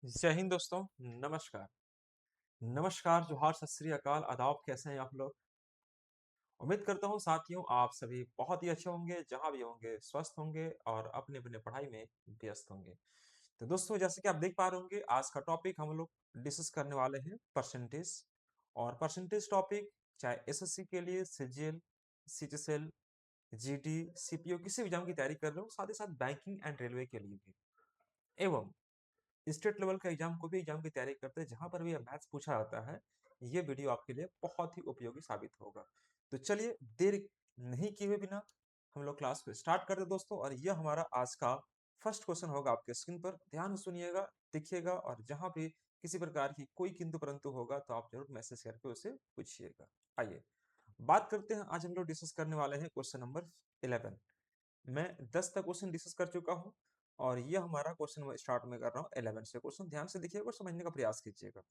जय हिंद दोस्तों। नमस्कार। नमस्कार, जोहार, सत श्री अकाल, आदाब। कैसे हैं आप लोग? उम्मीद करता हूँ साथियों आप सभी बहुत ही अच्छे होंगे, जहाँ भी होंगे स्वस्थ होंगे और अपने अपने पढ़ाई में व्यस्त होंगे। तो दोस्तों, जैसे कि आप देख पा रहे होंगे, आज का टॉपिक हम लोग डिस्कस करने वाले हैं परसेंटेज। और परसेंटेज टॉपिक चाहे एसएससी के लिए, सीजीएल, सीटीसीएल, जीडी, सीपीओ किसी भी एग्जाम की तैयारी कर रहे हो, साथ ही साथ बैंकिंग एंड रेलवे के लिए भी, एवं स्टेट लेवल का एग्जाम, को भी एग्जाम की तैयारी करते हैं जहां पर भी मैथ्स पूछा जाता है, ये वीडियो आपके लिए बहुत ही उपयोगी साबित होगा। तो चलिए, देर नहीं किए हुए बिना हम लोग क्लास को स्टार्ट करते हैं दोस्तों। और यह हमारा आज का फर्स्ट क्वेश्चन होगा आपके स्क्रीन पर। ध्यान से सुनिएगा, देखिएगा, और जहां भी किसी प्रकार की कोई किंतु परंतु होगा तो आप जरूर मैसेज करके उसे पूछिएगा। आइए बात करते हैं। आज हम लोग डिस्कस करने वाले हैं क्वेश्चन नंबर 11। मैं 10 तक क्वेश्चन डिस्कस कर चुका हूं, और ये हमारा क्वेश्चन मैं स्टार्ट में कर रहा हूँ 11 से। क्वेश्चन ध्यान से देखिएगा और समझने का प्रयास कीजिएगा।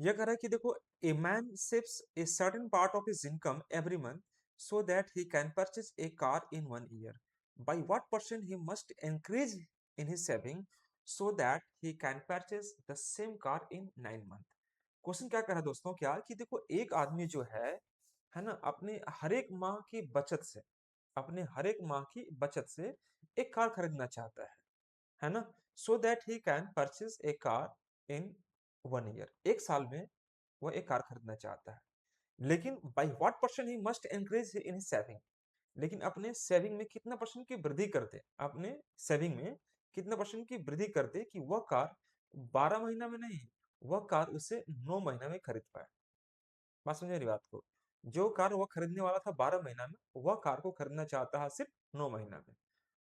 यह कह रहा है कि देखो, a man saves a certain part of his income every month so that he can purchase a car in 1 year. By what percent he must increase in his saving so that he can purchase the same car in 9 month. Question क्या कह रहा है दोस्तों, क्या कि देखो, एक आदमी जो है ना, अपने हर एक माह की बचत से, अपने हर एक माह की बचत से एक कार खरीदना चाहता है ना, so that he can purchase a car in 1 year. एक साल में वो एक कार खरीदना चाहता है। लेकिन by what percent he must increase in saving, लेकिन अपने सेविंग में कितना परसेंट की वृद्धि कर दे, अपने सेविंग में कितना परसेंट की वृद्धि कर दे कि वह कार 12 महीना में नहीं, वह कार उसे 9 महीना में खरीद पाए। बात समझे मेरी बात को? जो कार वह खरीदने वाला था 12 महीना में, वह कार को खरीदना चाहता है सिर्फ 9 महीना में।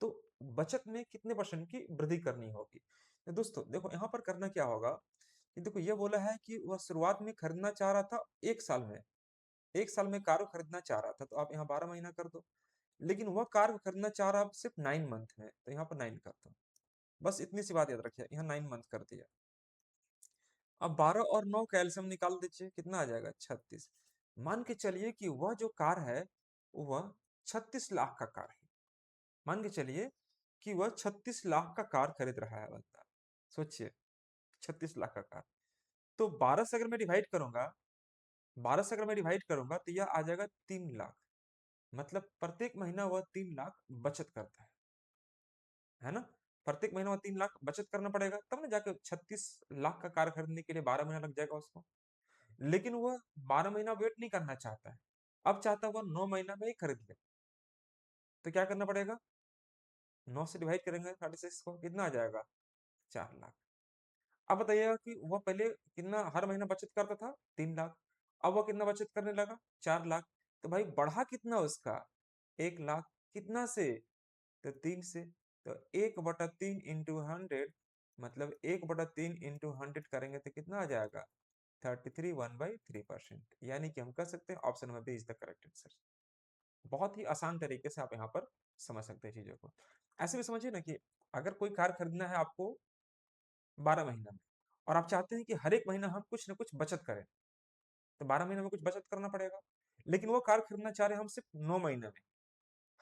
तो बचत में कितने परसेंट की वृद्धि करनी होगी? तो दोस्तों देखो, यहाँ पर करना क्या होगा कि देखो, ये बोला है कि वह शुरुआत में खरीदना चाह रहा था एक साल में, एक साल में कार को खरीदना चाह रहा था, तो आप यहाँ 12 महीना कर दो। लेकिन वह कार को खरीदना चाह रहा है सिर्फ 9 मंथ में, तो यहाँ पर 9 कर दो। बस इतनी सी बात याद रखिए, यहाँ 9 मंथ कर दिया। अब 12 और 9 का एलसीएम निकाल दीजिए, कितना आ जाएगा? 36। मान के चलिए कि वह जो कार है, वह 36 लाख का कार है। मान के चलिए कि वह 36 लाख का कार खरीद रहा है बंदा। सोचिए, 36 लाख का कार। तो 12 से अगर मैं डिवाइड करूंगा, 12 से अगर मैं डिवाइड करूंगा तो यह आ जाएगा 3 लाख। मतलब प्रत्येक महीना वह 3 लाख बचत करता है ना। प्रत्येक महीना वह 3 लाख बचत करना पड़ेगा, तब ना जाकर 36 लाख का कार खरीदने के लिए 12 महीना लग जाएगा उसको। लेकिन वह 12 महीना वेट नहीं करना चाहता है, अब चाहता है वह 9 महीना में ही खरीद ले। तो क्या करना पड़ेगा? 9 से डिवाइड करेंगे 36 को, कितना आ जाएगा? 4 लाख। अब बताइएगा कि वह पहले कितना हर महीना बचत करता था? 3 लाख। अब वह कितना बचत करने लगा? 4 लाख। तो भाई बढ़ा कितना उसका? 1 लाख। कितना से? तो 3 से। तो 1/3 इंटू 100, मतलब 1/3 इंटू 100 करेंगे तो कितना आ जाएगा? 33, 1/3%। यानी कि हम कह सकते हैं option number B is the correct answer. बहुत ही आसान तरीके से आप यहाँ पर समझ सकते हैं चीजों को। ऐसे भी समझिए ना कि अगर कोई कार खरीदना है आपको 12 महीना में, और आप चाहते हैं कि हर एक महीना हम कुछ ना कुछ बचत करें, तो 12 महीने में कुछ बचत करना पड़ेगा। लेकिन वो कार खरीदना चाह रहे हैं हम सिर्फ 9 महीने में,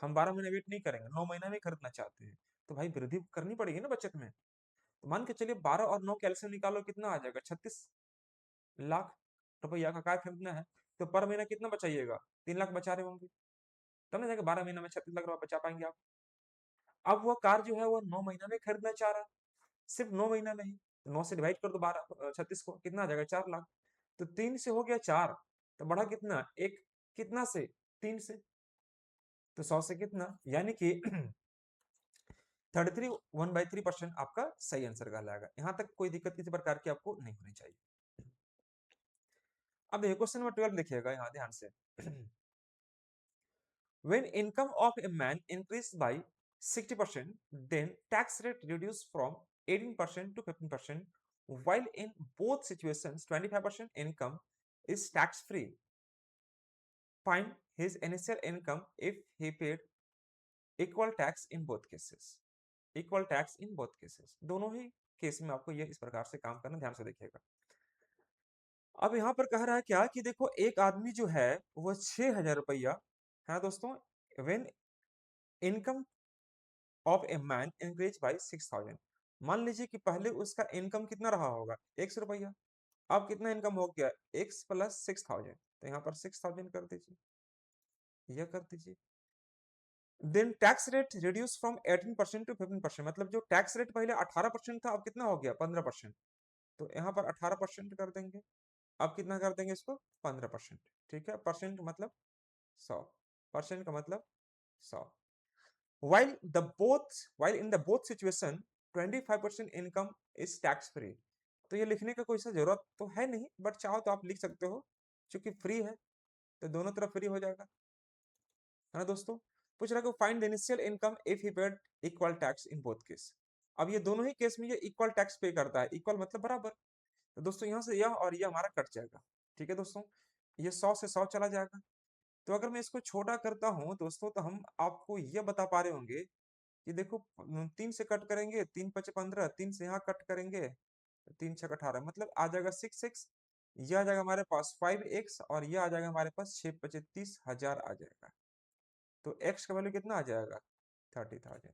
हम 12 महीने वेट नहीं करेंगे, 9 महीना में खरीदना चाहते हैं। तो भाई वृद्धि करनी पड़ेगी ना बचत में। तो मान के चलिए 12 और 9 कैलसियम निकालो, कितना आ जाएगा? 36 लाख रुपया का कार खरीदना है। तो पर महीना कितना बचाइएगा? 3 लाख बचा रहे होंगे, तब ना जाकर 12 महीना में 36 लाख रुपया बचा पाएंगे आप। अब वह कार जो है वो 9 महीना में खरीदना चाह रहा है, सिर्फ 9 महीना में ही। तो 9 से डिवाइड कर दो 36 को, कितना आ जाएगा? 4 लाख। तो 3 से हो गया 4, तो बढ़ा कितना? एक। कितना से? 3 से। तो 100 से कितना, यानी कि 33, 1/3% आपका सही आंसर कहलाएगा। यहां तक कोई दिक्कत किसी प्रकार की आपको नहीं होनी चाहिए। अब देखिए क्वेश्चन नंबर 12 देखिएगा यहाँ ध्यान से। When income of a man increased by 60%, then tax rate reduced from 18% to 15%, while in both situations 25% income is tax free. Find his initial income if he paid equal tax in both cases. Equal tax in both cases. दोनों ही case में आपको ये इस प्रकार से काम करना, ध्यान से देखिएगा। अब यहाँ पर कह रहा है क्या कि देखो, एक आदमी जो है वो 6,000 रुपया है दोस्तों। when income of a man increased by 6,000, मान लीजिए कि पहले उसका इनकम कितना रहा होगा, ₹X। अब कितना इनकम हो गया, X प्लस 6000, तो यहाँ पर 6000 कर दीजिए, यह कर दीजिए। Then tax rate reduce from 18% to 15%, मतलब जो टैक्स रेट पहले 18% था, अब कितना हो गया, 15%। तो यहाँ पर 18% कर देंगे। अब कितना कर देंगे इसको, 15%। ठीक है, परसेंट मतलब 100, परसेंट का मतलब 100। while while in the both situation 25% income is tax free। तो ये लिखने का कोई सा जरूरत तो है नहीं, बट चाहो तो आप लिख सकते हो, क्योंकि फ्री है तो दोनों तरफ फ्री हो जाएगा, है ना दोस्तों। पूछ रहा है कि find the initial income if he paid equal tax in both case. अब ये दोनों ही केस में ये इक्वल टैक्स पे करता है, इक्वल मतलब बराबर। तो दोस्तों यहाँ से यह और यह हमारा कट जाएगा। ठीक है दोस्तों, ये 100 से 100 चला जाएगा। तो अगर मैं इसको छोटा करता हूँ दोस्तों, तो हम आपको यह बता पा रहे होंगे कि देखो, 3 से कट करेंगे, 3 पचे 15, 3 से यहाँ कट करेंगे, 3 छक 18, मतलब आ जाएगा 6x। यह आ जाएगा हमारे पास 5x, और यह आ जाएगा हमारे पास 6 पचे 30,000 आ जाएगा। तो x का वैल्यू कितना आ जाएगा, 30,000।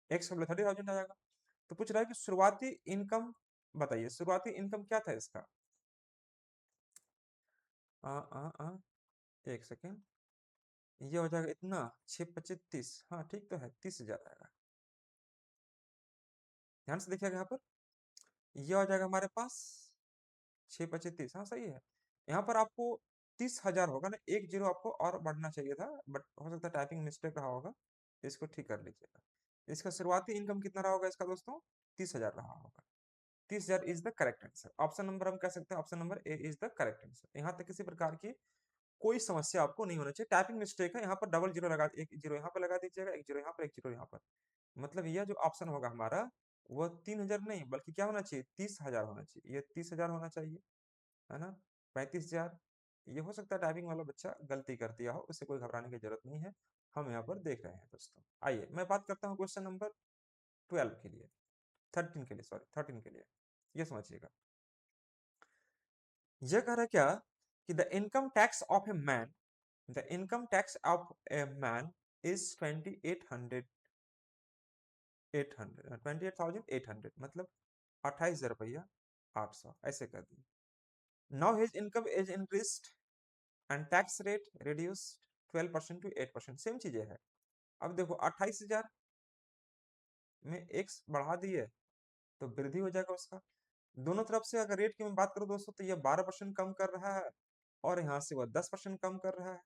x का वैल्यू 30,000 आ जाएगा। तो पूछ रहा है कि शुरुआती इनकम बताइए, शुरुआती इनकम क्या था इसका। आ, आ, आ, एक सेकेंड, ये हो जाएगा इतना, 6 25 30, हाँ ठीक तो है, 30,000 आएगा। ध्यान से देखिएगा यहाँ पर, ये हो जाएगा हमारे पास 6 25 30, हाँ सही है। यहाँ पर आपको 30,000 होगा ना, एक जीरो आपको और बढ़ना चाहिए था, बट हो सकता है टाइपिंग मिस्टेक रहा होगा, इसको ठीक कर लीजिएगा। इसका शुरुआती इनकम कितना रहा होगा इसका दोस्तों, 30,000 रहा होगा। 30,000 is the correct answer. Option number हम कह सकते हैं, option number A is the correct answer. यहाँ तक किसी प्रकार की कोई समस्या आपको नहीं होना चाहिए। टाइपिंग मिस्टेक है, यहाँ पर डबल जीरो लगा, एक जीरो यहाँ पर लगा दीजिएगा, एक जीरो यहाँ पर, एक जीरो यहाँ पर। मतलब यह जो ऑप्शन होगा हमारा, वो 3,000 नहीं, बल्कि क्या होना चाहिए, 30,000 होना चाहिए। ये 30,000 होना चाहिए, है ना। 35,000। ये हो सकता है टाइपिंग वाला बच्चा गलती कर दिया हो, उससे कोई घबराने की जरूरत नहीं है, हम यहाँ पर देख रहे हैं दोस्तों। आइए मैं बात करता हूँ क्वेश्चन नंबर 12 के लिए, 13 के लिए, सॉरी 13 के लिए। ये समझिएगा, ये कह रहा है क्या कि the income tax of a man, the income tax of a man is 28,800, मतलब 28,000 रुपया 800, ऐसे कर दिए। Now his income is increased and tax rate reduced 12% to 8%, same चीजें है। अब देखो 28,000 में एक्स बढ़ा दिए तो वृद्धि हो जाएगा उसका। दोनों तरफ से अगर रेट की मैं बात करूं दोस्तों, तो ये 12% कम कर रहा है, और यहाँ से वह 10% कम कर रहा है।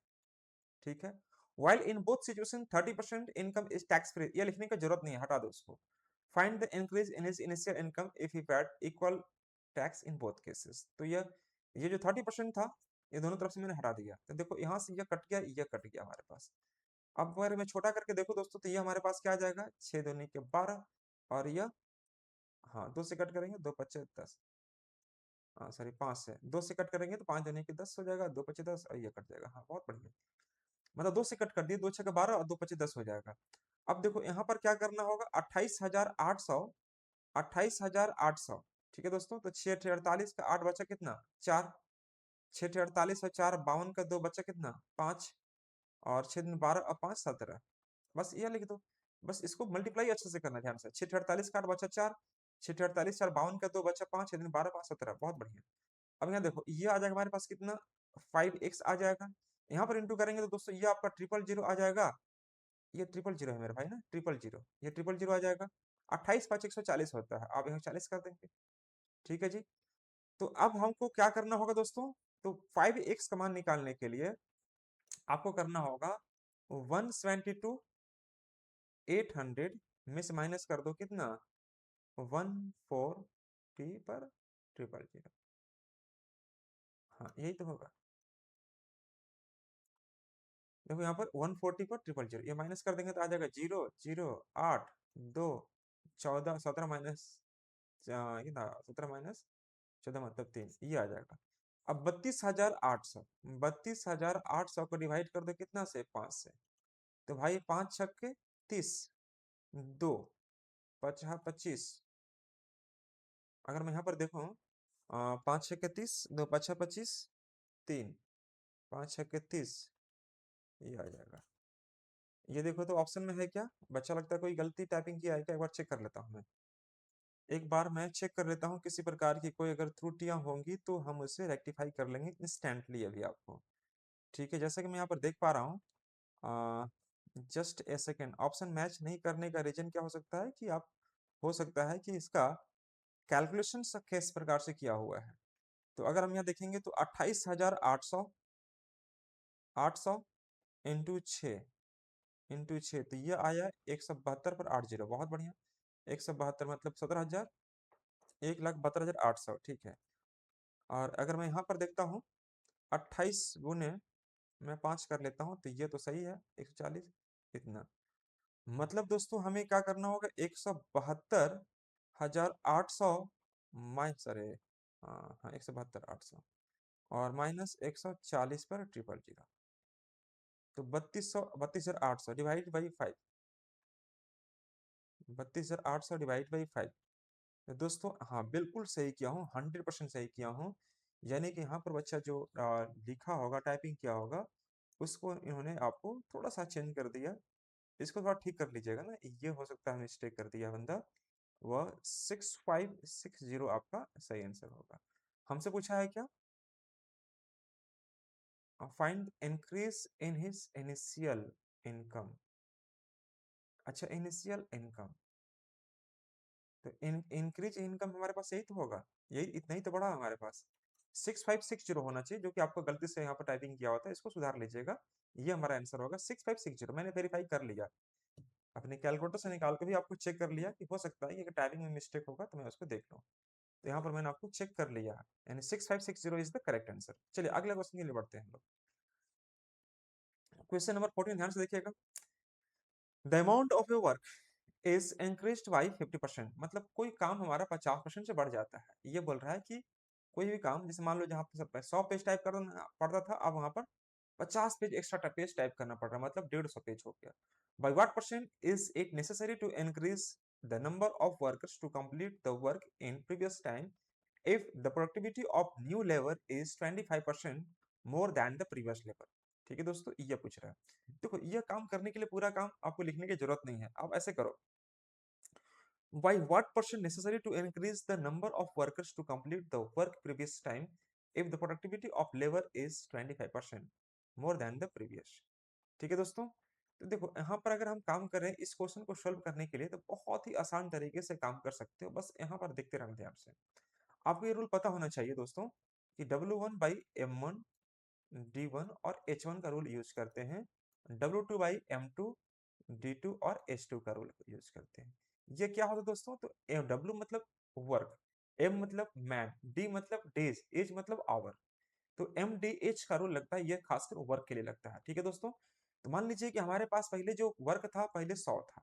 ठीक है, while in both situation 30% income is tax free, ये लिखने की जरूरत नहीं है, हटा दो उसको। find the increase in his initial income if he paid equal tax in both cases। तो ये जो 30% था, ये दोनों तरफ से मैंने हटा दिया, तो देखो यहाँ से ये कट गया, ये कट गया हमारे पास। अब अगर मैं छोटा करके देखो दोस्तों, तो ये हमारे पास क्या आ जाएगा, 6 दूनी के 12, और यह, हाँ 2 से कट करेंगे, 2 पच्चे 10, हाँ सॉरी 5 से 2 से कट करेंगे तो 5 दूनी के 10 हो जाएगा, 2 पच्चे 10, और ये कट जाएगा। हाँ बहुत बढ़िया, मतलब 2 से कट कर दिए, 2 छक्के 12 और 2 पच्चे 10 हो जाएगा। अब देखो यहाँ पर क्या करना होगा, 28,800, 28,800। ठीक है दोस्तों, तो 6 48 का 8 बचा कितना, 4, 6 48 और 4 52 का 2 बचा कितना, 5, और 6 दिन 12 और 5 17। बस ये लिख दो, बस इसको मल्टीप्लाई अच्छे से करना ध्यान से। 6 48 का 8 बचा 4, 6 48 4 52 का 2 बचा 5, 6 दिन 12 5 17, बहुत बढ़िया। अब यहाँ देखो, ये आ जाएगा हमारे पास कितना, 5x आ जाएगा। यहाँ पर इंटू करेंगे तो दोस्तों ये आपका 000 आ जाएगा। ये 000 है मेरे भाई ना, 000, ये 000 आ जाएगा। 28 5 140 होता है, आप यहाँ 40 कर देंगे। ठीक है जी, तो अब हमको क्या करना होगा दोस्तों, तो 5x का मान निकालने के लिए आपको करना होगा 172 800 में से माइनस कर दो कितना, 140 पर 000। हाँ यही तो होगा। देखो यहाँ पर 140 पर 000, ये माइनस कर देंगे तो आ जाएगा 0 0 8 2 14 17 माइनस, कितना 17 माइनस 14 मतलब 3, ये आ जाएगा। अब 32,800, 32,800 को डिवाइड कर दो कितना से, 5 से। तो भाई 5 छक्के 30, 2 पचा 25। अगर मैं यहाँ पर देखूं, 5 छक्के 30, 2 पचा 25, 3, 5 छक्के 30, ये आ जाएगा। ये देखो तो ऑप्शन में है क्या बच्चा, लगता है कोई गलती टाइपिंग किया है क्या, एक बार चेक कर लेता हूँ मैं। एक बार मैं चेक कर लेता हूँ, किसी प्रकार की कोई अगर त्रुटियां होंगी तो हम उसे रेक्टिफाई कर लेंगे इंस्टेंटली अभी आपको। ठीक है, जैसा कि मैं यहाँ पर देख पा रहा हूँ, just a second, option match नहीं करने का रीजन क्या हो सकता है कि आप, हो सकता है कि इसका कैलकुलेशन किस प्रकार से किया हुआ है। तो अगर हम यहाँ देखेंगे तो 28,800 800 इंटू 6 तो ये आया 172 पर 80। बहुत बढ़िया, 172 मतलब 17,000, 1,72,800। ठीक है, और अगर मैं यहाँ पर देखता हूँ 28 गुने मैं 5 कर लेता हूँ तो ये तो सही है, 140 इतना। मतलब दोस्तों हमें क्या करना होगा, 172,800 माइनस, अरे हाँ हाँ, 172,800 और माइनस 140 पर 000, तो 32,800 डिवाइड बाई 5, 32,800 डिवाइड बाई 5। तो दोस्तों हाँ, बिल्कुल सही किया हूँ, 100% सही किया हूँ। यानी कि यहाँ पर बच्चा जो लिखा होगा, टाइपिंग किया होगा, उसको इन्होंने आपको थोड़ा सा चेंज कर दिया। इसको थोड़ा ठीक कर लीजिएगा ना, ये हो सकता है मिस्टेक कर दिया बंदा। वह 6560 आपका सही आंसर होगा। हमसे पूछा है क्या, find increase in his initial income. अच्छा, इनिशियल इनकम, तो इंक्रीज इनकम हमारे पास यही तो होगा, यही इतना ही तो बड़ा हमारे पास 6560 होना चाहिए, जो कि आपको गलती से यहाँ पर टाइपिंग किया होता है, इसको सुधार लीजिएगा। ये हमारा आंसर होगा 6560। मैंने वेरीफाई कर लिया, अपने कैलकुलेटर से निकाल के भी आपको चेक कर लिया कि हो सकता है कि टाइपिंग में मिस्टेक होगा तो मैं उसको देख लूँ। तो यहाँ पर मैंने आपको चेक कर लिया, यानी 6560 इज द करेक्ट आंसर। चलिए अगले क्वेश्चन के लिए बढ़ते हैं हम लोग। क्वेश्चन नंबर 14 ध्यान से देखिएगा। The amount of your work is increased by 50%, मतलब कोई काम हमारा 50% से बढ़ जाता है। ये बोल रहा है कि कोई भी काम, जैसे मान लो जहाँ पर 100 पेज टाइप करना पड़ता था, अब वहां पर 50 पेज एक्स्ट्रा पेज टाइप करना पड़ रहा है, मतलब 150 पेज हो गया। By what percent is it necessary to increase the number of workers to complete the work in previous time if the productivity of new labor is 25% more than the previous labor। ठीक है दोस्तों, ये पूछ रहा है। देखो, ये काम करने के लिए पूरा काम आपको लिखने की जरूरत नहीं है, आप ऐसे करो, by what percent necessary to increase the number of workers to complete the work previous time if the productivity of labor is 25% more than the previous। ठीक है दोस्तों, तो देखो यहाँ पर अगर हम काम करें इस क्वेश्चन को सॉल्व करने के लिए, तो बहुत ही आसान तरीके से काम कर सकते हो। बस यहाँ पर देखते रहना ध्यान से। आपको ये रूल पता होना चाहिए दोस्तों कि W1/M1 D1 और H1 का रूल यूज करते हैं, W2/M2 D2 और H2 का रूल यूज करते हैं। ये क्या होता है दोस्तों, तो W मतलब वर्क, M मतलब मैन, D मतलब डेज, एज मतलब आवर, तो MDH का रूल लगता है, ये खासकर वर्क के लिए लगता है। ठीक है दोस्तों, तो मान लीजिए कि हमारे पास पहले जो वर्क था, पहले 100 था,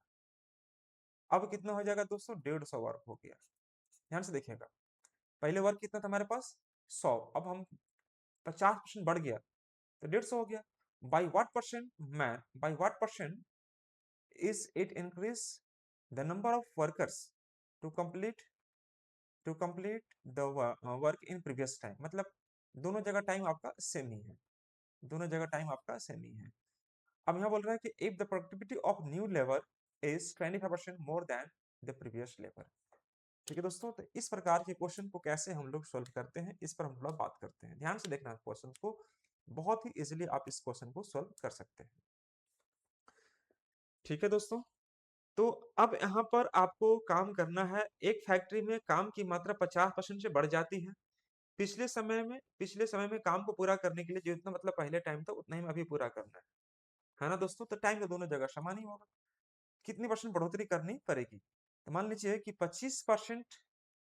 अब कितना हो जाएगा दोस्तों, 150 वर्क हो गया। ध्यान से देखिएगा, पहले वर्क कितना था हमारे पास, 100, अब हम 50% बढ़ गया तो 150 हो गया। By what percent man, by what percent is it increase the number of workers to complete the work in previous time, मतलब दोनों जगह टाइम आपका सेम ही है, दोनों जगह टाइम आपका सेम ही है। अब यहाँ बोल रहा है कि if the productivity of new labour is 25% more than the previous labour. ठीक है दोस्तों, तो इस प्रकार के क्वेश्चन को कैसे हम लोग सॉल्व करते हैं, इस पर हम थोड़ा बात करते हैं। ध्यान से देखना क्वेश्चन को, बहुत ही इजीली आप इस क्वेश्चन को सॉल्व कर सकते हैं। ठीक है दोस्तों, तो अब यहाँ पर आपको काम करना है। एक फैक्ट्री में काम की मात्रा 50% से बढ़ जाती है। पिछले समय में काम को पूरा करने के लिए जितना मतलब पहले टाइम था, उतना ही में अभी पूरा करना है ना दोस्तों। तो टाइम तो दोनों जगह समान ही होगा, कितनी परसेंट बढ़ोतरी करनी पड़ेगी। तो मान लीजिए कि 25%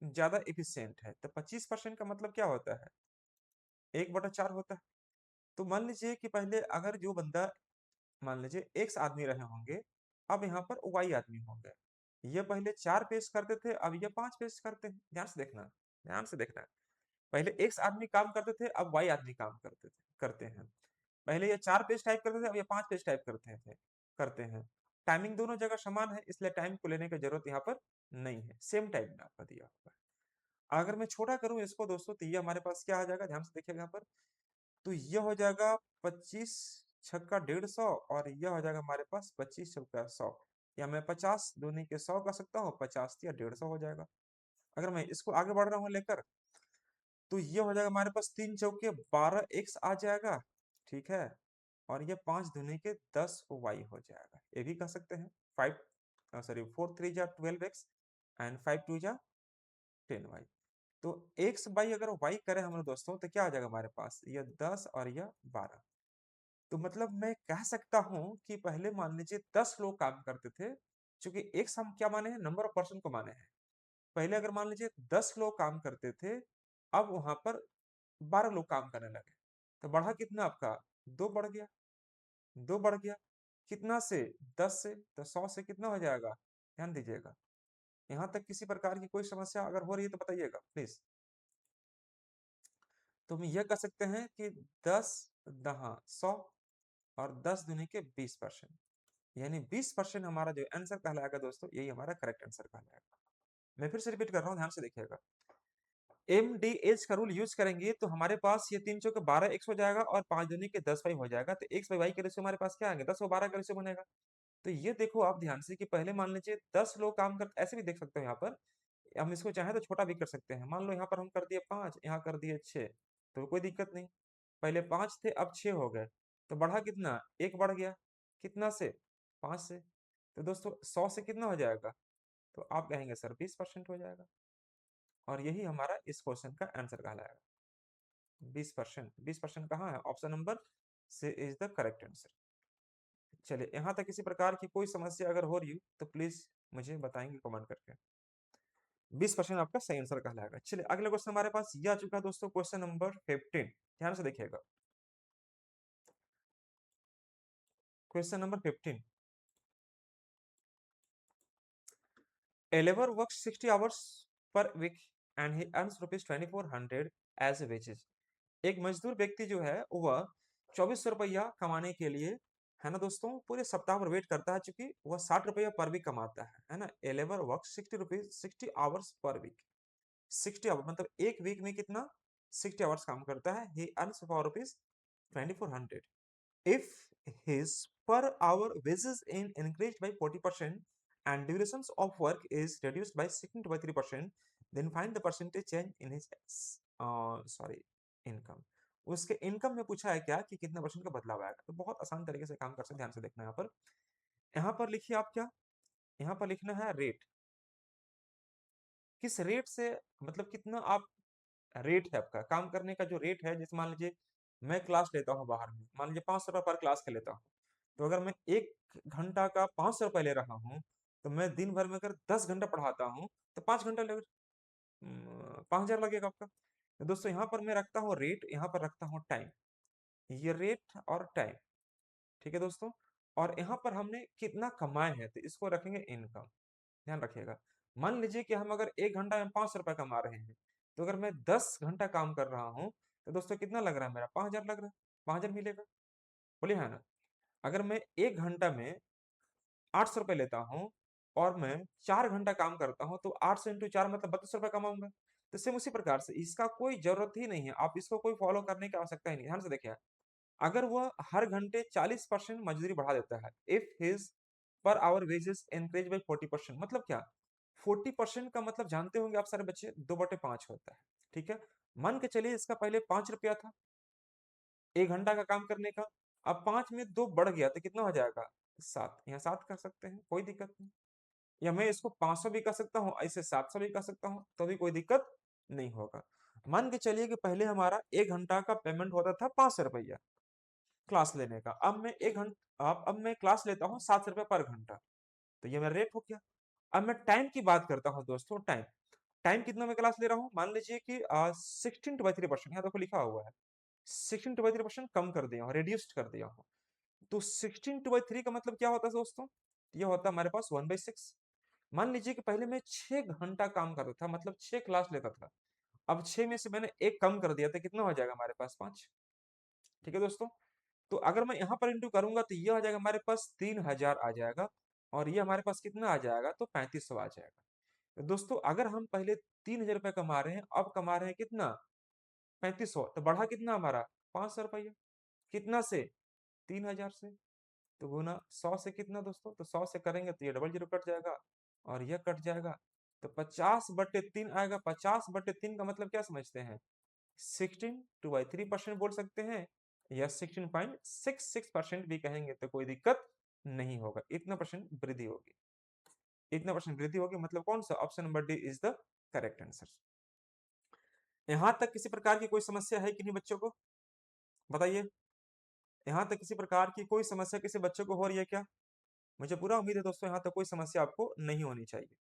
ज्यादा इफिशियंट है, तो 25% का मतलब क्या होता है, 1/4 होता है। तो मान लीजिए कि पहले अगर जो बंदा, मान लीजिए एक्स आदमी रहे होंगे, अब यहाँ पर वाई आदमी हो गए, ये पहले 4 पेश करते थे, अब ये 5 पेश करते हैं। ध्यान से देखना, ध्यान से देखना, पहले एक्स आदमी काम करते थे, अब वाई आदमी काम करते हैं। पहले ये 4 पेज टाइप करते थे, अब ये 5 पेज टाइप करते हैं। टाइमिंग दोनों जगह समान है, इसलिए टाइम को लेने की जरूरत यहाँ पर नहीं है, सेम टाइम में आपका दिया हुआ है। अगर मैं छोटा करूं इसको दोस्तों, तो ये हमारे पास क्या आ जाएगा, ध्यान से देखिएगा यहाँ पर, तो ये हो जाएगा 25 छक्का 150, और यह हो जाएगा हमारे पास 25 चौका 100, या मैं 50 दूनी के 100 कर सकता हूँ, 50 या 150 हो जाएगा। अगर मैं इसको आगे बढ़ रहा हूँ लेकर, तो ये हो जाएगा हमारे पास 3 चौके 12x आ जाएगा, ठीक है। और ये 5 दूनी के 10y हो जाएगा, ये भी कह सकते हैं। 4 3 जा 12x एंड 5 2 जा 10y। तो x बाई अगर y करें हम लोग दोस्तों, तो क्या आ जाएगा हमारे पास, ये 10 और यह 12। तो मतलब मैं कह सकता हूं कि पहले मान लीजिए 10 लोग काम करते थे, क्योंकि x हम क्या माने हैं, नंबर ऑफ पर्सन को माने हैं। पहले अगर मान लीजिए 10 लोग काम करते थे, अब वहां पर 12 लोग काम करने लगे, तो बढ़ा कितना आपका, 2 बढ़ गया, 2 बढ़ गया, कितना से, 10 से, तो 100 से कितना हो जाएगा, ध्यान दीजिएगा। यहां तक किसी प्रकार की कोई समस्या अगर हो रही है तो बताइएगा प्लीज। तो हम यह कह सकते हैं कि 10 दहा 100 और 10 दूनी के 20%, यानी 20% हमारा जो आंसर कहलाएगा दोस्तों, यही हमारा करेक्ट आंसर कहलाएगा। मैं फिर से रिपीट कर रहा हूँ, ध्यान से देखिएगा। MDH का रूल यूज करेंगे तो हमारे पास ये 3 चौके 12x हो जाएगा और 5 दूनी के 10y हो जाएगा। तो x बाई y के रेशियो हमारे पास क्या आएंगे, 10 और 12 का रेशियो बनेगा। तो ये देखो आप ध्यान से कि पहले मान लीजिए 10 लोग काम करते, ऐसे भी देख सकते हो यहाँ पर, हम इसको चाहे तो छोटा भी कर सकते हैं। मान लो यहाँ पर हम कर दिए 5, यहाँ कर दिए 6, तो कोई दिक्कत नहीं। पहले 5 थे, अब 6 हो गए, तो बढ़ा कितना, एक बढ़ गया, कितना से, 5 से। तो दोस्तों 100 से कितना हो जाएगा, तो आप कहेंगे सर 20% हो जाएगा। और यही हमारा इस क्वेश्चन का आंसर कहलाएगा, 20%। 20% कहाँ है, ऑप्शन नंबर से इज द करेक्ट आंसर। चलिए, यहाँ तक किसी प्रकार की कोई समस्या अगर हो रही हो तो प्लीज मुझे बताएंगे कमेंट करके। 20% आपका सही आंसर कहलाएगा। चलिए, अगला क्वेश्चन हमारे पास ये आ चुका है दोस्तों, क्वेश्चन नंबर 15। ध्यान से देखिएगा, question number 15। A labor works 60 hours per week and he earns rupees 2400 as a wages। एक मजदूर व्यक्ति जो है वह 2400 रुपया कमाने के लिए, है ना दोस्तों, पूरे सप्ताह भर वेट करता है, चूंकि वह 60 रुपया पर वीक कमाता है ना। A labour work 60 hours per week. 60 hour मतलब एक वीक में कितना, 60 आवर्स काम करता है। ही earns for rupees 2400। If his per hour wages in increased by 40% and durations of work is reduced by 16 by 3%, then find the percentage change in his sorry income। उसके income में पूछा है क्या कि कितना परसेंट का बदलाव आएगा। तो बहुत आसान तरीके से काम कर सकते हैं, ध्यान से देखना। यहाँ पर लिखिए आप क्या, यहाँ पर लिखना है रेट। किस रेट से, मतलब कितना आप, रेट है आपका काम करने का जो रेट है। जैसे मान लीजिए मैं क्लास लेता हूँ बाहर में, मान लीजिए 500 रुपये पर क्लास का लेता हूँ। तो अगर मैं 1 घंटा का 500 रुपये ले रहा हूँ, तो मैं दिन भर में अगर 10 घंटा पढ़ाता हूँ, तो 5 घंटा लगेगा, 5,000 लगेगा आपका। तो दोस्तों यहाँ पर मैं रखता हूँ रेट, यहाँ पर रखता हूँ टाइम। ये रेट और टाइम, ठीक है दोस्तों। और यहाँ पर हमने कितना कमाए हैं, तो इसको रखेंगे इनकम। ध्यान रखिएगा, मान लीजिए कि हम अगर 1 घंटा में 500 रुपये कमा रहे हैं, तो अगर मैं 10 घंटा काम कर रहा हूँ, तो दोस्तों कितना लग रहा है मेरा, 5,000 लग रहा है, 5,000 मिलेगा, बोलिए है ना। अगर मैं 1 घंटा में 800 रुपये लेता हूँ और मैं 4 घंटा काम करता हूँ, तो 800 × 4 मतलब 32 रुपये कमाऊंगा। तो सेम उसी प्रकार से इसका कोई जरूरत ही नहीं है, आप इसको कोई फॉलो करने की आवश्यकता ही नहीं। ध्यान से देखिए, अगर वह हर घंटे 40% मजदूरी बढ़ा देता है, if his per hour wages increase by 40%, मतलब क्या, 40% का मतलब जानते होंगे आप सारे बच्चे, 2/5 होता है, ठीक है। मान के चलिए इसका पहले 5 रुपया था 1 घंटा का काम करने का, अब 5 में 2 बढ़ गया, तो कितना हो जाएगा, 7। यहाँ 7 कर सकते हैं, कोई दिक्कत नहीं। या मैं इसको 500 भी कर सकता हूँ, ऐसे 700 भी कर सकता हूँ, तो भी कोई दिक्कत नहीं होगा। मान के चलिए कि पहले हमारा 1 घंटा का पेमेंट होता था 500 रुपया क्लास लेने का। अब मैं 1 घंटा, अब मैं क्लास लेता हूँ 700 रुपये पर घंटा, तो ये मेरा रेट हो गया। अब मैं टाइम की बात करता हूँ दोस्तों, टाइम, टाइम कितना मैं क्लास ले रहा हूँ, मान लीजिए कि 16/3%, यहाँ देखो लिखा हुआ है 16/3% कम कर दिया हूँ, रिड्यूस्ड कर दिया हूँ। तो 16/3 का मतलब क्या होता है दोस्तों, ये होता है हमारे पास 1/6। मान लीजिए कि पहले मैं 6 घंटा काम करता था, मतलब 6 क्लास लेता था, अब 6 में से मैंने एक कम कर दिया, तो कितना हो जाएगा हमारे पास, 5। ठीक है दोस्तों, तो अगर मैं यहाँ पर इंटू करूंगा तो ये आ जाएगा हमारे पास 3,000 आ जाएगा, और ये हमारे पास कितना आ जाएगा, तो 3500 आ जाएगा। तो दोस्तों अगर हम पहले 3,000 रुपये कमा रहे हैं, अब कमा रहे हैं कितना, 3500, तो बढ़ा कितना हमारा, 500 रुपया, कितना से, 3,000 से। तो गुना 100 से कितना दोस्तों, तो 100 से करेंगे तो ये डबल जीरो कट जाएगा और यह कट जाएगा, तो 50/3 आएगा। 50/3 का मतलब क्या समझते हैं? 16 2/3% बोल सकते हैं, या 16.66% भी कहेंगे तो कोई दिक्कत नहीं होगा। इतना परसेंट वृद्धि होगी, इतना परसेंट वृद्धि होगी, मतलब कौन सा? Option number D is the correct answer. यहां तक किसी प्रकार की कोई समस्या है कि नहीं बच्चों को? बताइए, यहां तक किसी प्रकार की कोई समस्या किसी बच्चे को हो रही है क्या? मुझे पूरा उम्मीद है दोस्तों यहाँ तक कोई समस्या आपको नहीं होनी चाहिए।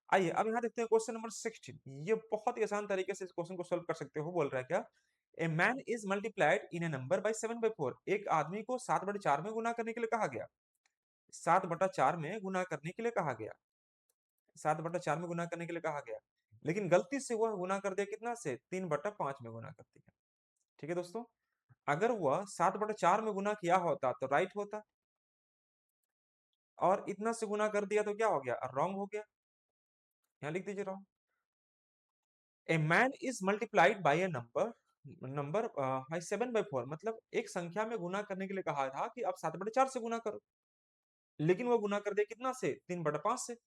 आइए अब यहाँ देखते हैं क्वेश्चन नंबर 16। ये बहुत ही आसान तरीके से इस क्वेश्चन को सोल्व कर सकते हो। बोल रहा है क्या? ए man is multiplied in A number by 7/4। एक आदमी को 7/4 में गुना करने के लिए कहा गया। 7/4 में गुना करने के लिए कहा गया। 7/4 में गुना करने के लिए कहा गया, लेकिन गलती से वह गुना कर दिया कितना से? 3/5 में गुना कर दिया। ठीक है दोस्तों, अगर वह 7/4 में गुना किया होता तो राइट होता, और इतना से गुना कर दिया तो क्या हो गया? रॉन्ग हो गया। यहाँ लिख दीजिए wrong. A man is multiplied by A number number by 7/4, मतलब एक संख्या में गुना करने के लिए कहा था कि आप 7/4 से गुना करो, लेकिन वो गुना कर दिया कितना से? 3/5 से।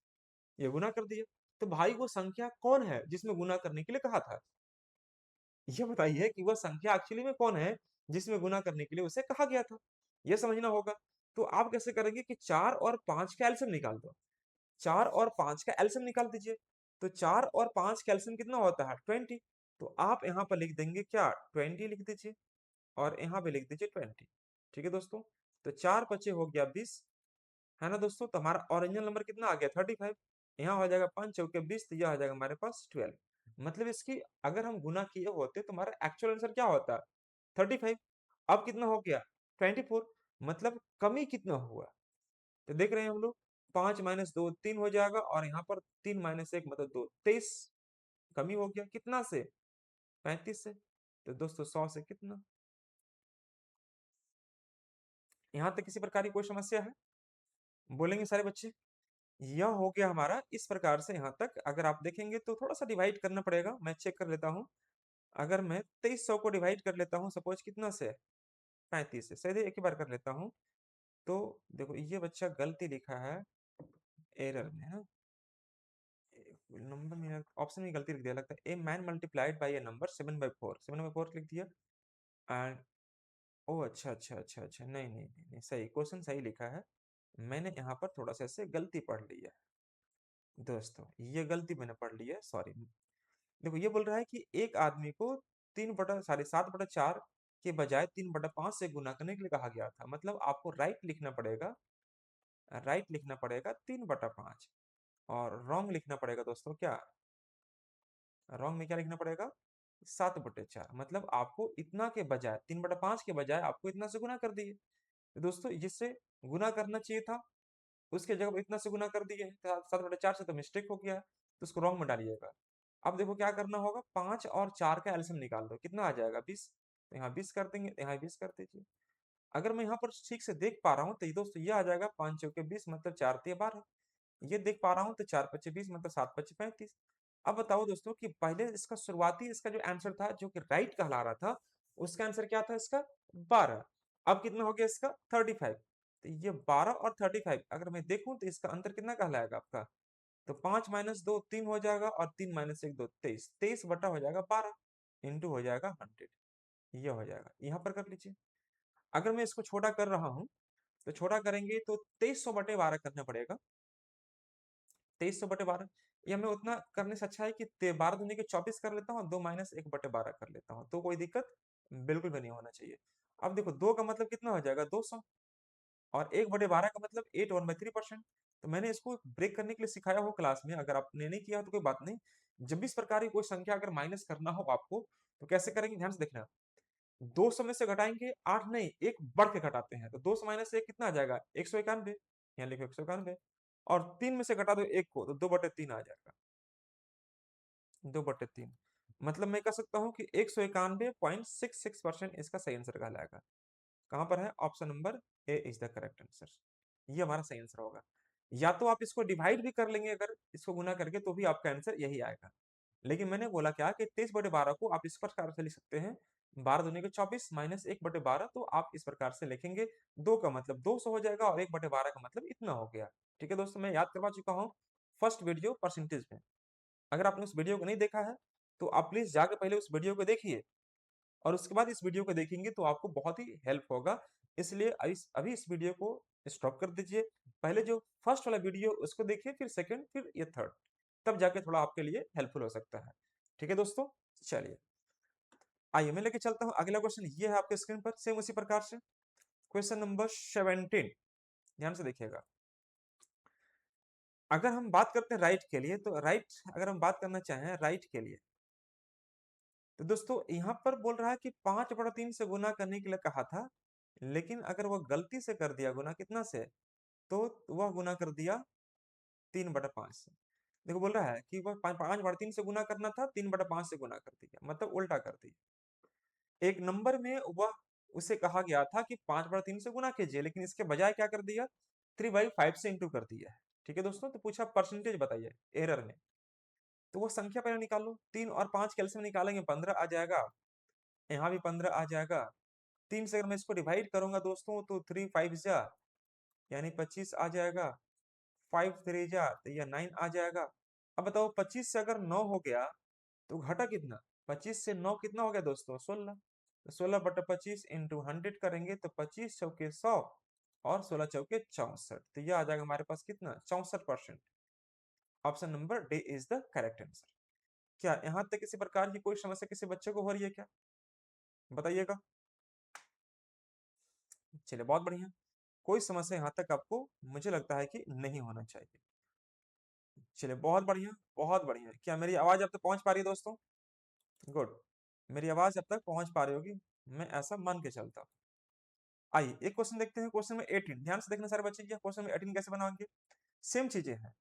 ये गुना कर दिया, तो भाई वो संख्या कौन है जिसमें गुना करने के लिए कहा था? ये बताइए कि वह संख्या एक्चुअली में कौन है जिसमें गुना करने के लिए उसे कहा गया था। ये समझना होगा। तो आप कैसे करेंगे कि 4 और 5 का एलसीएम निकाल दो। 4 और 5 का एलसीएम निकाल दीजिए। तो 4 और 5 का एलसीएम कितना होता है? 20। तो आप यहाँ पर लिख देंगे क्या? 20 लिख दीजिए, और यहाँ पे लिख दीजिए 20। ठीक है दोस्तों, तो 4 बचे हो गया 20, है ना दोस्तों? तो हमारा ओरिजिनल नंबर कितना आ गया? 35। यहाँ हो जाएगा 5 चौके 20, तो यह हो जाएगा हमारे पास 12। मतलब इसकी अगर हम गुना किए होते तो हमारा एक्चुअल आंसर क्या होता? 35। अब कितना हो गया? 24। मतलब कमी कितना हुआ? तो देख रहे हैं हम लोग, 5 माइनस 2 3 हो जाएगा, और यहाँ पर 3 माइनस 1 मतलब 2, 23 कमी हो गया। कितना से? 35 से। तो दोस्तों 100 से कितना? यहाँ तक किसी प्रकार की कोई समस्या है? बोलेंगे सारे बच्चे? यह हो गया हमारा इस प्रकार से। यहाँ तक अगर आप देखेंगे तो थोड़ा सा डिवाइड करना पड़ेगा। मैं चेक कर लेता हूँ। अगर मैं 2300 को डिवाइड कर लेता हूँ सपोज कितना से? 35 से। सीधे एक ही बार कर लेता हूँ। तो देखो ये बच्चा गलती लिखा है एरर में, है नंबर में, ऑप्शन में गलती लिख दिया लगता है। A man multiplied by A number 7/4, 7/4 लिख दिया। एंड ओ अच्छा अच्छा अच्छा अच्छा, नहीं नहीं नहीं, नहीं सही, क्वेश्चन सही लिखा है। मैंने यहाँ पर थोड़ा सा ऐसे गलती पढ़ ली है दोस्तों, ये गलती मैंने पढ़ ली है, सॉरी। देखो ये बोल रहा है कि एक आदमी को 7/4 के बजाय 3/5 से गुना करने के लिए कहा गया था। मतलब आपको राइट लिखना पड़ेगा, राइट लिखना पड़ेगा 3/5, और रॉन्ग लिखना पड़ेगा दोस्तों क्या? रॉन्ग में क्या लिखना पड़ेगा? 7/4। मतलब आपको इतना के बजाय 3/5 के बजाय आपको इतना से गुना कर दिए। तो दोस्तों जिससे गुना करना चाहिए था उसके जगह इतना से गुना कर दिए। 7/4 से तो मिस्टेक हो गया है, तो उसको रॉन्ग में डालिएगा। अब देखो क्या करना होगा, 5 और 4 का एलसीएम निकाल दो, कितना आ जाएगा? 20। तो यहाँ 20 कर देंगे, यहाँ 20 कर दीजिए। अगर मैं यहाँ पर ठीक से देख पा रहा हूँ तो ये दोस्तों ये आ जाएगा 5 चौके 20 मतलब 4 तिया 12। ये देख पा रहा हूँ तो 4 पच्चे 20 मतलब 7 पच्चे 35। अब बताओ दोस्तों कि पहले इसका शुरुआती इसका जो आंसर था जो कि राइट कहला रहा था, उसका आंसर क्या था? इसका 12। अब कितना हो गया इसका? 35। तो ये 12 और 35 अगर मैं देखूं तो इसका अंतर कितना कहलाएगा आपका? तो 5 माइनस 2 3 हो जाएगा, और 3 माइनस 1 2 23, 23 बटा हो जाएगा 12, इंटू हो जाएगा 100। ये हो जाएगा, यहाँ पर कर लीजिए। अगर मैं इसको छोटा कर रहा हूँ तो छोटा करेंगे तो 2300/12 करना पड़ेगा। 2300/12, या मैं उतना करने से अच्छा है कि 12 दूनी के 24 कर लेता हूँ, 2 माइनस 1/12 कर लेता हूँ, तो कोई दिक्कत बिल्कुल भी नहीं होना चाहिए। अब देखो 2 का मतलब कितना हो जाएगा? 200, और 1/12 का मतलब 8 1/3%। तो मैंने इसको ब्रेक करने के लिए सिखाया हो क्लास में, अगर आपने नहीं किया तो कोई बात नहीं। जब भी इस प्रकार की कोई संख्या अगर माइनस करना हो आपको, तो कैसे करेंगे ध्यान से देखना। 200 में से घटाएंगे 8 नहीं, एक बढ़ के घटाते हैं, तो 200 माइनस 1 कितना आ जाएगा? 191। यहाँ लिखो 191, और 3 में से घटा दो 1 को तो 2/3 आ जाएगा। 2/3 मतलब मैं कह सकता हूँ कि 191.66% इसका सही आंसर कहलाएगा। कहां पर है? Option number A is the correct answer. ये हमारा सही आंसर होगा। या तो आप इसको डिवाइड भी कर लेंगे, अगर इसको गुना करके, तो भी आपका आंसर यही आएगा। लेकिन मैंने बोला क्या कि 23/12 को आप इस प्रकार से लिख सकते हैं, 12 दूनी के 24 माइनस 1/12, तो आप इस प्रकार से लिखेंगे। 2 का मतलब 200 हो जाएगा, और 1/12 का मतलब इतना हो गया। ठीक है दोस्तों, मैं याद करवा चुका हूँ फर्स्ट वीडियो परसेंटेज में। अगर आपने उस वीडियो को नहीं देखा है तो आप प्लीज जाके पहले उस वीडियो को देखिए और उसके बाद इस वीडियो को देखेंगे तो आपको बहुत ही हेल्प होगा। इसलिए अभी इस वीडियो को स्टॉप कर दीजिए। पहले जो फर्स्ट वाला वीडियो उसको देखिए, फिर सेकंड, फिर ये थर्ड, तब जाके थोड़ा आपके लिए हेल्पफुल हो सकता है। ठीक है दोस्तों, चलिए आइए मैं लेके चलता हूँ अगला क्वेश्चन। ये है आपके स्क्रीन पर सेम उसी प्रकार से क्वेश्चन नंबर 17। ध्यान से देखिएगा। अगर हम बात करते हैं राइट के लिए, तो राइट अगर हम बात करना चाहें राइट के लिए, तो दोस्तों यहाँ पर बोल रहा है कि 5/3 से गुना करने के लिए कहा था, लेकिन अगर वह गलती से कर दिया गुना कितना से, तो वह गुना कर दिया 3/5 से। देखो बोल रहा है कि वह 5/3 से गुना करना था, 3/5 से गुना कर दिया, मतलब उल्टा कर दिया। एक नंबर में वह उसे कहा गया था कि 5/3 से गुना कीजिए, लेकिन इसके बजाय क्या कर दिया, 3/5 से इंटू कर दिया है। ठीक है दोस्तों, तो पूछा परसेंटेज बताइए एरर में। तो वो संख्या पहले निकालो, 3 और 5 कैलसियम निकालेंगे 15 आ जाएगा, यहाँ भी 15 आ जाएगा। 3 से अगर मैं इसको डिवाइड करूंगा दोस्तों तो 3 5 जा यानी 25 आ जाएगा, 5 3 जा तो यह 9 आ जाएगा। अब बताओ 25 से अगर 9 हो गया तो घटा कितना, 25 से 9 कितना हो गया दोस्तों, 16। तो 16/25 इंटू 100 करेंगे तो 25 चौके 100 और 16 चौके 64, तो यह आ जाएगा हमारे पास कितना, 64%। Option number D is the correct answer. क्या यहाँ तक किसी प्रकार की कोई समस्या किसी बच्चे को हो रही है क्या, बताइएगा। चलिए बहुत बढ़िया, कोई समस्या यहाँ तक आपको मुझे लगता है कि नहीं होना चाहिए। चलिए बहुत बढ़िया, बहुत बढ़िया। क्या मेरी आवाज अब तक पहुंच पा रही है दोस्तों, गुड। मेरी आवाज अब तक पहुंच पा रही होगी, मैं ऐसा मान के चलता हूँ। आइए एक क्वेश्चन देखते हैं, क्वेश्चन में 18। ध्यान से देखना सारे बच्चे, क्या क्वेश्चन में 18 कैसे बनाएंगे। सेम चीजें हैं,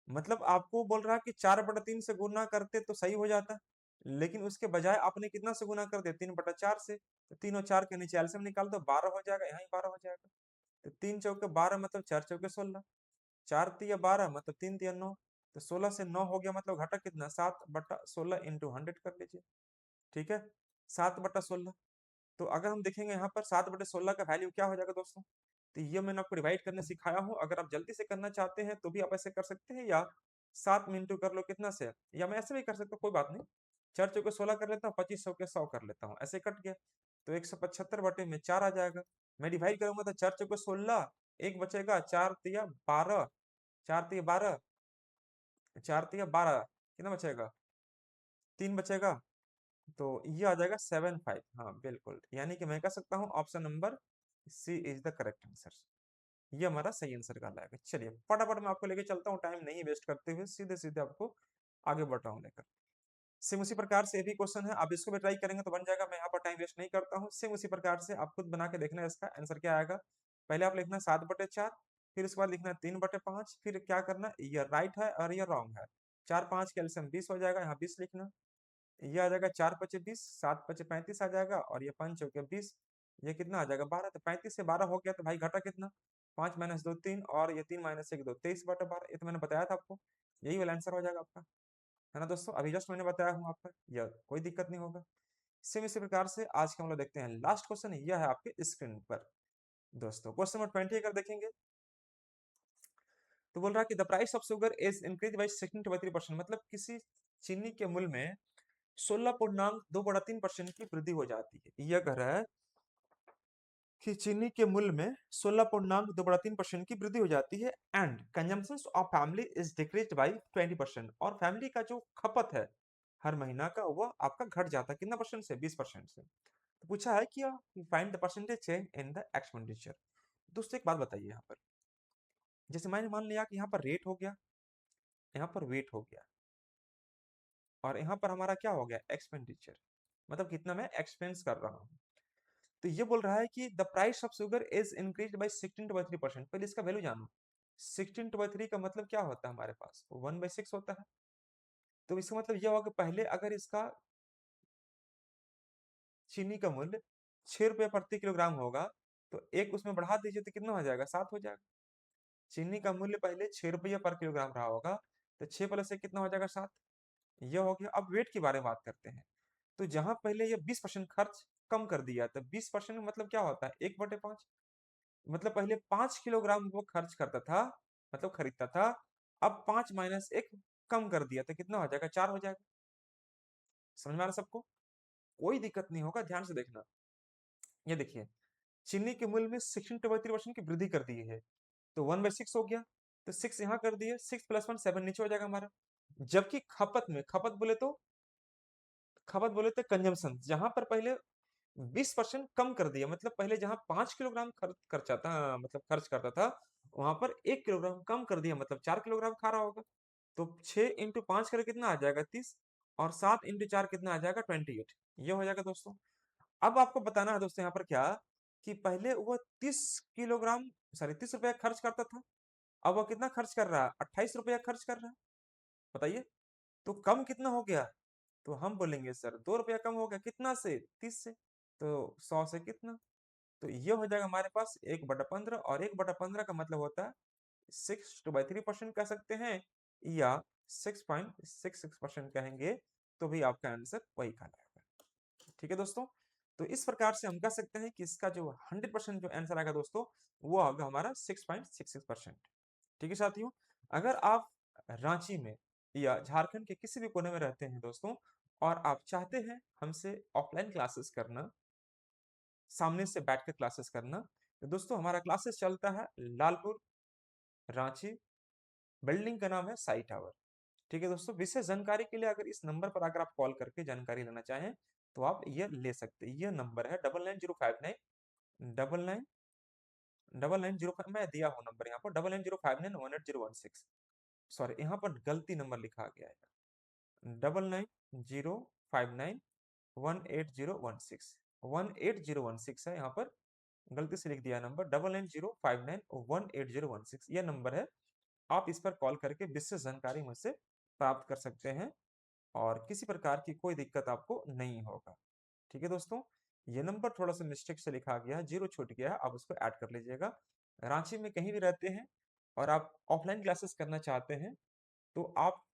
मतलब आपको बोल रहा है कि 4/3 से गुना करते तो सही हो जाता, लेकिन उसके बजाय आपने कितना से गुना कर दिया, 3/4 से। तो 3 और 4 के नीचे एलसीएम निकाल दो, 12 हो जाएगा, यहाँ ही 12 हो जाएगा। तो 3 चौके 12 मतलब 4 चौके 16, 4 तिया 12 मतलब 3 तिया 9। तो 16 से 9 हो गया, मतलब घटा कितना, 7/16 इंटू 100 कर लीजिए। ठीक है, 7/16। तो अगर हम देखेंगे यहाँ पर 7/16 का वैल्यू क्या हो जाएगा दोस्तों, तो ये मैंने आपको डिवाइड करने सिखाया हूँ। अगर आप जल्दी से करना चाहते हैं तो भी आप ऐसे कर सकते हैं, या 7 में इंटू कर लो कितना से, या मैं ऐसे भी कर सकता हूँ, कोई बात नहीं। 4 चौके 16 कर लेता हूँ, 25 चौके 100 कर लेता हूँ, ऐसे कट गया। तो 175/4 आ जाएगा। मैं डिवाइड करूंगा तो 4 चौके 16, एक बचेगा, 4 तिया 12, 4 तिया 12, 4 तिया 12, कितना बचेगा, 3 बचेगा। तो ये आ जाएगा 75। हाँ बिल्कुल, यानी कि मैं कह सकता हूँ option number C is the correct answer. ये हमारा सही आंसर का लाएगा। चलिए फटाफट मैं आपको लेके चलता हूँ, टाइम नहीं वेस्ट करते हुए सीधे सीधे आपको आगे बढ़ रहा हूँ लेकर। सेम उसी प्रकार से भी क्वेश्चन है, आप इसको भी ट्राई करेंगे तो बन जाएगा, मैं यहाँ पर टाइम वेस्ट नहीं करता हूँ। सेम उसी प्रकार से आप खुद बना के देखना है इसका आंसर क्या आएगा। पहले आप लिखना 7/4, फिर उसके बाद लिखना 3/5, फिर क्या करना, ये राइट है और ये रॉन्ग है। 4 5 के एलसीएम 20 हो जाएगा, यहाँ 20 लिखना। ये आ जाएगा 4 5 20, 7 5 35 आ जाएगा, और ये 5 चौके 20, ये कितना आ जाएगा 12। तो 35 से 12 हो गया, तो भाई घटा कितना, 5 - 2 3, और ये 3 - 1 2, 23/12। ये तो मैंने बताया था आपको, यही वाला आंसर हो जाएगा आपका, है ना दोस्तों। अभी जस्ट मैंने बताया हूँ आपका, यह कोई दिक्कत नहीं होगा। सेम इसी प्रकार से आज के हम लोग देखते हैं लास्ट क्वेश्चन, यह है आपके स्क्रीन पर दोस्तों। क्वेश्चन नंबर 20 अगर देखेंगे तो बोल रहा है कि the price of sugar is increase by 16 to 3%, मतलब किसी चीनी के मूल्य में 16.2/3% की वृद्धि हो जाती है। यह कह रहा है कि चीनी के मूल्य में 16.2/3% की वृद्धि हो जाती है, and consumption of family is decreased by 20%, और फैमिली का जो खपत है हर महीना का वह आपका घट जाता है कितना परसेंट से, 20% से। तो पूछा है कि find the percentage change in the expenditure. दोस्तों एक बात बताइए, यहाँ पर जैसे मैंने मान लिया कि यहाँ पर रेट हो गया, यहाँ पर वेट हो गया, और यहाँ पर हमारा क्या हो गया, एक्सपेंडिचर, मतलब कितना मैं एक्सपेंस कर रहा हूँ। तो ये बोल रहा है कि the price of sugar is increase by 16 to 3%। पहले इसका वैल्यू जानो, 16/3 का मतलब क्या होता है हमारे पास, 1/6 होता है। तो इसका मतलब यह होगा कि पहले अगर इसका चीनी का मूल्य 6 रुपये प्रति किलोग्राम होगा, तो एक उसमें बढ़ा दीजिए तो कितना हो जाएगा, 7 हो जाएगा। चीनी का मूल्य पहले 6 रुपये पर किलोग्राम रहा होगा, तो 6 प्लस एक कितना हो जाएगा, 7। यह हो गया। अब वेट के बारे में बात करते हैं। तो जहां पहले ये 20% खर्च कम कर दिया, तो 20% मतलब क्या होता है, 1/5। मतलब पहले 5 किलोग्राम वो खर्च करता था, मतलब खरीदता था। अब 5 - 1 कम कर दिया तो कितना हो जाएगा, 4 हो जाएगा। समझ में आ रहा है सबको? कोई दिक्कत नहीं होगा, ध्यान से देखना। ये देखिए, चीनी के मूल्य में 16.3% की वृद्धि कर दी है, तो 1/6 हो गया, तो 6 यहाँ कर दिए, 6 + 1 7 नीचे हो जाएगा हमारा। जबकि खपत में, खपत बोले तो कंजम्पशन, जहां पर पहले 20% कम कर दिया, मतलब पहले जहां 5 किलोग्राम खर्चा था, मतलब खर्च करता था, वहां पर 1 किलोग्राम कम कर दिया, मतलब 4 किलोग्राम खा रहा होगा। तो 6 इंटू 5 करे कितना आ जाएगा, 30, और 7 इंटू 4 कितना आ जाएगा, 28। ये हो जाएगा दोस्तों। अब आपको बताना है दोस्तों यहाँ पर क्या, कि पहले वो 30 किलोग्राम, सॉरी 30 रुपया खर्च करता था, अब वो कितना खर्च कर रहा है, 28 रुपया खर्च कर रहा है। बताइए, तो कम कितना हो गया, तो हम बोलेंगे सर 2 रुपया कम हो गया, कितना से, 30 से, तो 100 से कितना, तो ये हो जाएगा हमारे पास 1/15, और 1/15 का मतलब होता है 6/3% कह सकते हैं, या 6.66% कहेंगे, तो भी आपका आंसर वही कहलाएगा। ठीक है दोस्तों, तो इस प्रकार से हम कह सकते हैं कि इसका जो 100% जो आंसर आएगा दोस्तों, वो होगा हमारा 6.66%। ठीक है साथियों, अगर आप रांची में या झारखंड के किसी भी कोने में रहते हैं दोस्तों, और आप चाहते हैं हमसे ऑफलाइन क्लासेस करना, सामने से बैठकर क्लासेस करना, तो दोस्तों हमारा क्लासेस चलता है लालपुर, रांची, बिल्डिंग का नाम है साई टावर। ठीक है दोस्तों, विशेष जानकारी के लिए अगर इस नंबर पर अगर आप कॉल करके जानकारी लेना चाहें, तो आप ये ले सकते हैं। ये नंबर है 99059190, मैं दिया हूँ नंबर यहाँ पर 9905918016। सॉरी, यहाँ पर गलती नंबर लिखा गया है, 9905918016, 18016 है, यहाँ पर गलती से लिख दिया नंबर, 9905918016 ये नंबर है। आप इस पर कॉल करके विशेष जानकारी मुझसे प्राप्त कर सकते हैं, और किसी प्रकार की कोई दिक्कत आपको नहीं होगा। ठीक है दोस्तों, ये नंबर थोड़ा सा मिस्टेक से लिखा गया है, 0 छूट गया है, आप उसको ऐड कर लीजिएगा। रांची में कहीं भी रहते हैं और आप ऑफलाइन क्लासेस करना चाहते हैं, तो आप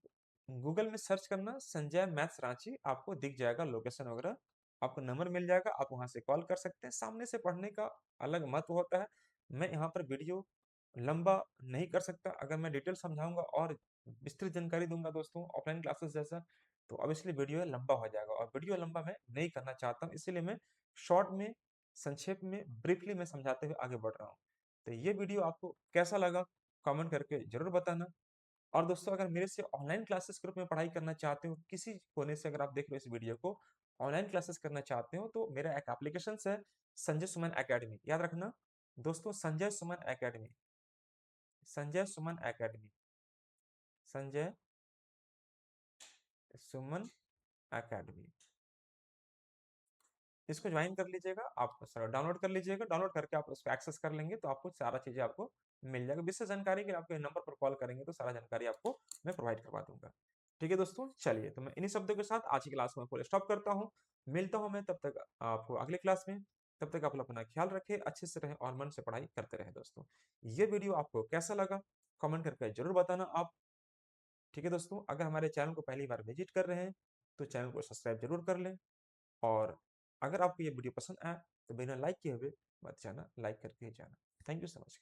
गूगल में सर्च करना संजय मैथ्स रांची, आपको दिख जाएगा लोकेशन वगैरह, आपको नंबर मिल जाएगा, आप वहां से कॉल कर सकते हैं। सामने से पढ़ने का अलग महत्व होता है, मैं यहाँ पर वीडियो लंबा नहीं कर सकता, अगर मैं डिटेल समझाऊंगा और विस्तृत जानकारी दूंगा दोस्तों ऑफलाइन क्लासेस जैसा, तो ऑब्वियसली वीडियो लंबा हो जाएगा, और वीडियो लंबा मैं नहीं करना चाहता हूँ, इसीलिए मैं शॉर्ट में, संक्षेप में, ब्रीफली मैं समझाते हुए आगे बढ़ रहा हूँ। तो ये वीडियो आपको कैसा लगा, कमेंट करके जरूर बताना। और दोस्तों, अगर मेरे से ऑनलाइन क्लासेस ग्रुप में पढ़ाई करना चाहते हो, किसी कोने से अगर आप देख रहे हो इस वीडियो को, ऑनलाइन क्लासेस करना चाहते हो, तो मेरा एक एप्लीकेशन है, संजय सुमन एकेडमी, याद रखना दोस्तों, संजय सुमन एकेडमी, संजय सुमन एकेडमी, संजय सुमन एकेडमी, इसको ज्वाइन कर लीजिएगा, आप सर डाउनलोड कर लीजिएगा, डाउनलोड करके आप उसको एक्सेस कर लेंगे, तो आपको सारा चीजें आपको मिल जाएगा। विशेष जानकारी के लिए आपको नंबर पर कॉल करेंगे तो सारा जानकारी आपको मैं प्रोवाइड करवा दूंगा। ठीक है दोस्तों, चलिए, तो मैं इन्हीं शब्दों के साथ आज की क्लास में फुल स्टॉप करता हूँ। मिलता हूँ मैं तब तक आपको अगले क्लास में, तब तक आप लोग अपना ख्याल रखें, अच्छे से रहें और मन से पढ़ाई करते रहें दोस्तों। ये वीडियो आपको कैसा लगा, कमेंट करके जरूर बताना आप। ठीक है दोस्तों, अगर हमारे चैनल को पहली बार विजिट कर रहे हैं, तो चैनल को सब्सक्राइब जरूर कर लें, और अगर आपको ये वीडियो पसंद आया, तो बिना लाइक किए हुए मत जाना, लाइक करके ही जाना। Thank you so much.